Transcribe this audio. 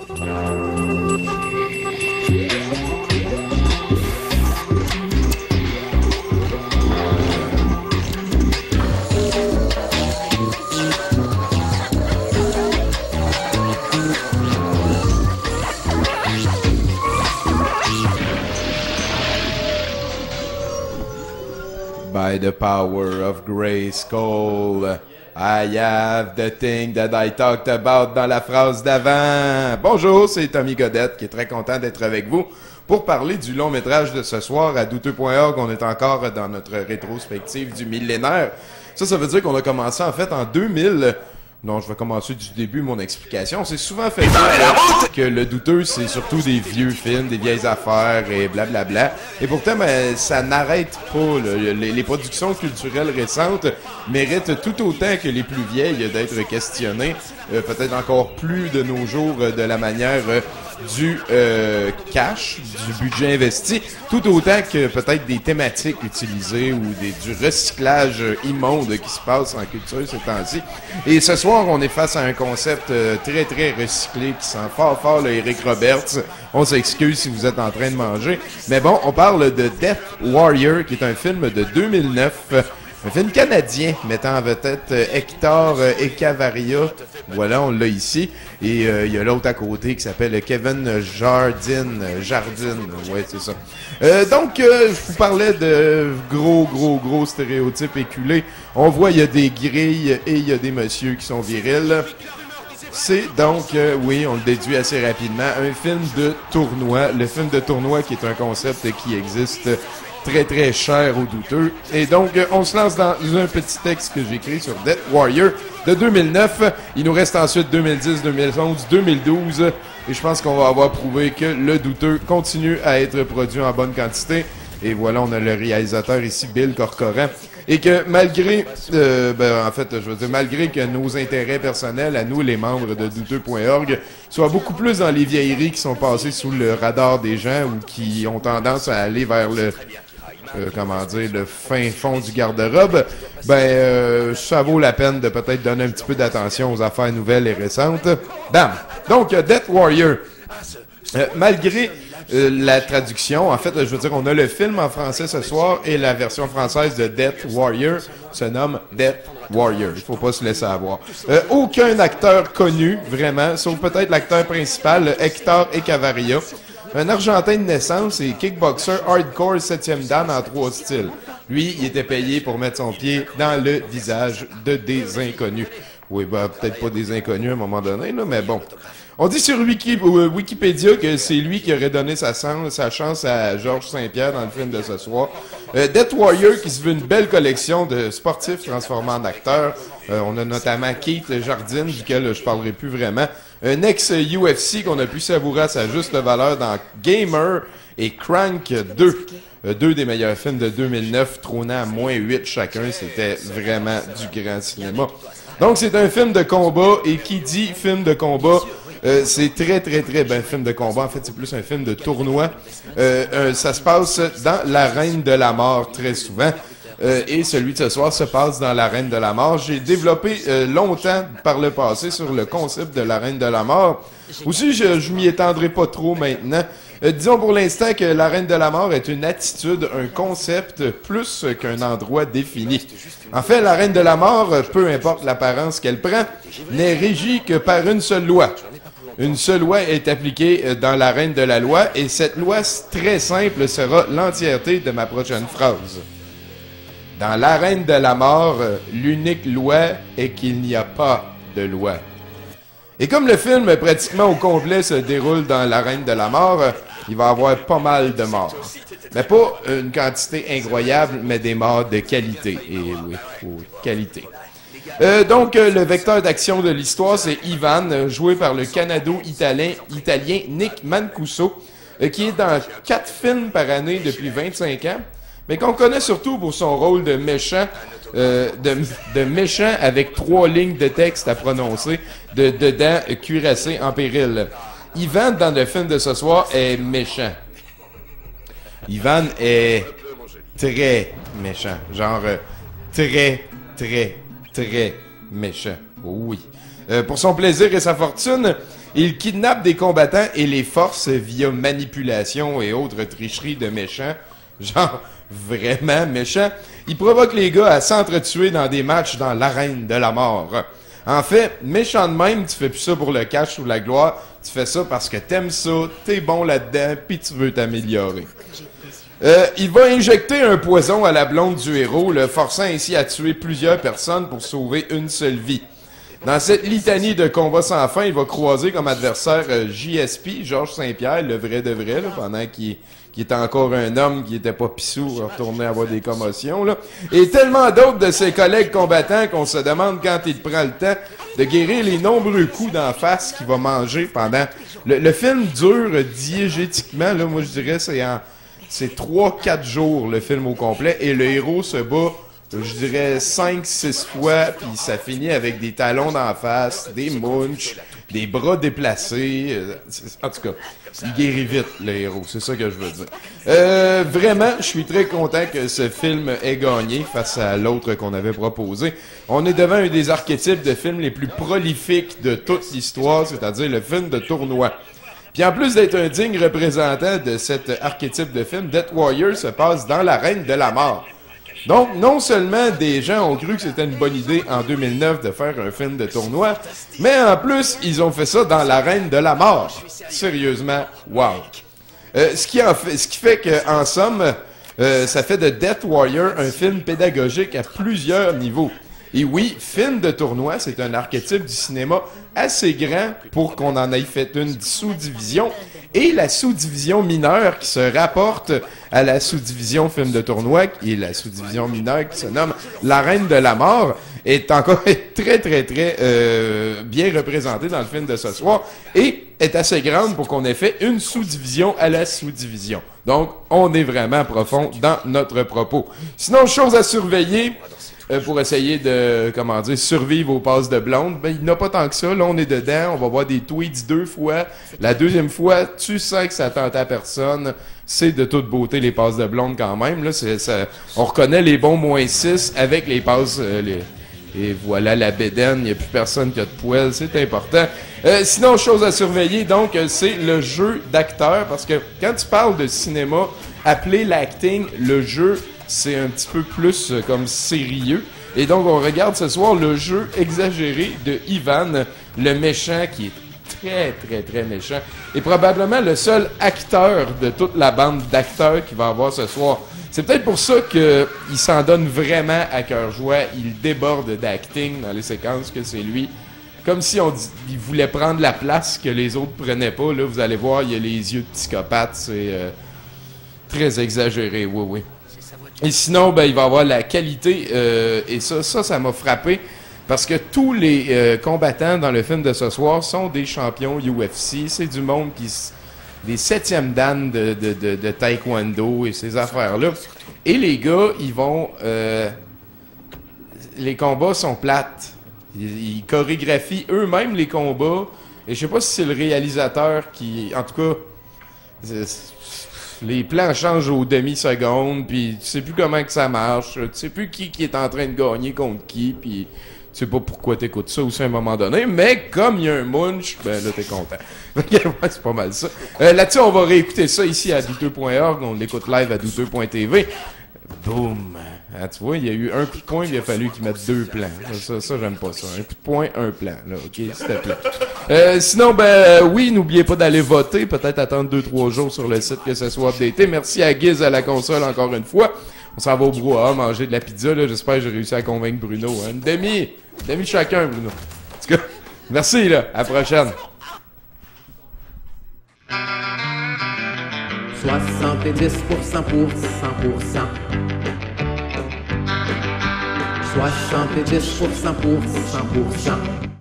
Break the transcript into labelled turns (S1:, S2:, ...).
S1: By the power of Grayskull, I have the thing that I talked about dans la phrase d'avant. Bonjour, c'est Tommy Godette qui est très content d'être avec vous pour parler du long métrage de ce soir à douteux.org. On est encore dans notre rétrospective du millénaire. Ça veut dire qu'on a commencé en fait en 2000. Non, je vais commencer du début mon explication. C'est souvent fait dire que le douteux, c'est surtout des vieux films, des vieilles affaires et blablabla. Et pourtant, ben, ça n'arrête pas. Là. Les productions culturelles récentes méritent tout autant que les plus vieilles d'être questionnées. Peut-être encore plus de nos jours de la manière du cash, du budget investi, tout autant que peut-être des thématiques utilisées ou du recyclage immonde qui se passe en culture ces temps-ci. Et ce soir, on est face à un concept très très recyclé qui sent fort le Eric Roberts. On s'excuse si vous êtes en train de manger. Mais bon, on parle de Death Warrior, qui est un film de 2009. Un film canadien mettant en vedette Hector Ecavaria. Voilà, on l'a ici. Et il y a l'autre à côté qui s'appelle Kevin Jardine. Ouais, c'est ça. Donc, je vous parlais de gros stéréotypes éculés. On voit, il y a des grilles et il y a des messieurs qui sont virils. C'est donc, oui, on le déduit assez rapidement, un film de tournoi. Le film de tournoi qui est un concept qui existe très cher aux douteux. Et donc, on se lance dans un petit texte que j'ai écrit sur Death Warrior de 2009. Il nous reste ensuite 2010, 2011, 2012. Et je pense qu'on va avoir prouvé que le douteux continue à être produit en bonne quantité. Et voilà, on a le réalisateur ici, Bill Corcoran. Et que malgré, malgré que nos intérêts personnels, à nous, les membres de douteux.org, soient beaucoup plus dans les vieilleries qui sont passées sous le radar des gens ou qui ont tendance à aller vers le fin fond du garde-robe, ça vaut la peine de peut-être donner un petit peu d'attention aux affaires nouvelles et récentes. Bam! Donc, Death Warrior. Malgré la traduction, en fait, je veux dire, on a le film en français ce soir et la version française de Death Warrior se nomme Death Warrior. Il faut pas se laisser avoir. Aucun acteur connu, vraiment, sauf peut-être l'acteur principal, Hector Ecavaria. Un Argentin de naissance et kickboxer hardcore 7e dan en 3 styles. Lui, il était payé pour mettre son pied dans le visage de des inconnus. Oui, peut-être pas des inconnus à un moment donné, là, mais bon. On dit sur Wikipédia que c'est lui qui aurait donné sa chance à Georges Saint-Pierre dans le film de ce soir. Death Warrior qui se veut une belle collection de sportifs transformés en acteurs. On a notamment Keith Jardine, duquel je parlerai plus vraiment. Un ex-UFC qu'on a pu savourer à sa juste valeur dans Gamer et Crank 2. Deux des meilleurs films de 2009, trônant à -8 chacun. C'était vraiment du grand cinéma. Donc c'est un film de combat, et qui dit film de combat, c'est très film de combat. En fait, c'est plus un film de tournoi. Ça se passe dans l'Arène de la Mort très souvent. Et celui de ce soir se passe dans l'Arène de la Mort. J'ai développé longtemps par le passé sur le concept de l'Arène de la Mort. Aussi, je m'y étendrai pas trop maintenant. Disons pour l'instant que l'Arène de la Mort est une attitude, un concept, plus qu'un endroit défini. En fait, l'Arène de la Mort, peu importe l'apparence qu'elle prend, n'est régie que par une seule loi. Une seule loi est appliquée dans l'arène de la loi, et cette loi très simple sera l'entièreté de ma prochaine phrase. Dans l'arène de la mort, l'unique loi est qu'il n'y a pas de loi. Et comme le film pratiquement au complet se déroule dans l'arène de la mort, il va y avoir pas mal de morts. Mais pas une quantité incroyable, mais des morts de qualité. Et oui, qualité. Donc, le vecteur d'action de l'histoire, c'est Ivan, joué par le canado-italien Nick Mancuso, qui est dans 4 films par année depuis 25 ans, mais qu'on connaît surtout pour son rôle de méchant, de méchant avec 3 lignes de texte à prononcer, dedans cuirassé en péril. Ivan, dans le film de ce soir, est méchant. Ivan est très méchant. Genre, très méchant. Oui. Pour son plaisir et sa fortune, Il kidnappe des combattants et les force via manipulation et autres tricheries de méchants. Genre, vraiment méchants. Il provoque les gars à s'entretuer dans des matchs dans l'arène de la mort. En fait, méchant de même, tu fais plus ça pour le cash ou la gloire, tu fais ça parce que t'aimes ça, t'es bon là-dedans, pis tu veux t'améliorer. Il va injecter un poison à la blonde du héros, le forçant ainsi à tuer plusieurs personnes pour sauver une seule vie. Dans cette litanie de combats sans fin, il va croiser comme adversaire JSP, Georges Saint-Pierre, le vrai de vrai, là, pendant qu'il était encore un homme qui était pas pissou, retourné avoir des commotions, là. Et tellement d'autres de ses collègues combattants qu'on se demande quand il prend le temps de guérir les nombreux coups d'en face qu'il va manger pendant... Le film dure diégétiquement, là, moi je dirais, c'est 3-4 jours, le film au complet, et le héros se bat, je dirais, 5-6 fois, puis ça finit avec des talons d'en face, des munchs, des bras déplacés. En tout cas, il guérit vite, le héros. C'est ça que je veux dire. Vraiment, je suis très content que ce film ait gagné face à l'autre qu'on avait proposé. On est devant un des archétypes de films les plus prolifiques de toute l'histoire, c'est-à-dire le film de tournoi. Puis en plus d'être un digne représentant de cet archétype de film, Death Warrior se passe dans l'arène de la mort. Donc, non seulement des gens ont cru que c'était une bonne idée en 2009 de faire un film de tournoi, mais en plus, ils ont fait ça dans l'arène de la mort. Sérieusement, wow. Ce qui fait qu'en somme, ça fait de Death Warrior un film pédagogique à plusieurs niveaux. Et oui, film de tournoi, c'est un archétype du cinéma assez grand pour qu'on en ait fait une sous-division. Et la sous-division mineure qui se rapporte à la sous-division film de tournoi, qui est la sous-division mineure qui se nomme l'Arène de la mort, est encore très, très, très bien représentée dans le film de ce soir et est assez grande pour qu'on ait fait une sous-division à la sous-division. Donc, on est vraiment profond dans notre propos. Sinon, chose à surveiller... pour essayer de, comment dire, survivre aux passes de blonde, ben, il n'y en a pas tant que ça. Là, on est dedans. On va voir des tweets 2 fois. La deuxième fois, tu sens que ça tente à personne. C'est de toute beauté les passes de blonde quand même. Là, on reconnaît les bons -6 avec les passes, et voilà la bédaine. Il n'y a plus personne qui a de poêle. C'est important. Sinon, chose à surveiller, donc, c'est le jeu d'acteur. Parce que quand tu parles de cinéma, appeler l'acting le jeu, c'est un petit peu plus comme sérieux. Et donc, on regarde ce soir le jeu exagéré de Ivan, le méchant qui est très, très, très méchant. Et probablement le seul acteur de toute la bande d'acteurs qu'il va avoir ce soir. C'est peut-être pour ça qu'il s'en donne vraiment à cœur joie. Il déborde d'acting dans les séquences que c'est lui. Comme si il voulait prendre la place que les autres prenaient pas. Là, vous allez voir, il a les yeux de psychopathe. C'est très exagéré, oui, oui. Et sinon, ben, il va avoir la qualité, et ça m'a frappé, parce que tous les combattants dans le film de ce soir sont des champions UFC. C'est du monde des 7e dan de taekwondo et ces affaires-là. Et les gars, ils vont... les combats sont plates. Ils chorégraphient eux-mêmes les combats. Et je sais pas si c'est le réalisateur qui... En tout cas... Les plans changent aux demi-secondes, puis tu sais plus comment que ça marche, tu sais plus qui est en train de gagner contre qui, puis tu sais pas pourquoi t'écoutes ça aussi à un moment donné, mais comme il y a un munch, ben là t'es content. Ouais, c'est pas mal ça. Là-dessus, on va réécouter ça ici à douteux.org, on l'écoute live à douteux.tv. Boum! Ah, tu vois, il y a eu un coup de poing, il a fallu qu'ils mettent 2 plans. Ça, j'aime pas ça. Un coup de poing, un plan. Là, OK, s'il te plaît. Sinon, ben oui, n'oubliez pas d'aller voter. Peut-être attendre 2-3 jours sur le site que ce soit updaté. Merci à Giz à la console encore une fois. On s'en va au brouhaha manger de la pizza. Là. J'espère que j'ai réussi à convaincre Bruno. Hein. Une demi chacun, Bruno. En tout cas, merci, là. À la prochaine.
S2: 70% pour 100%. 70% pour 100%.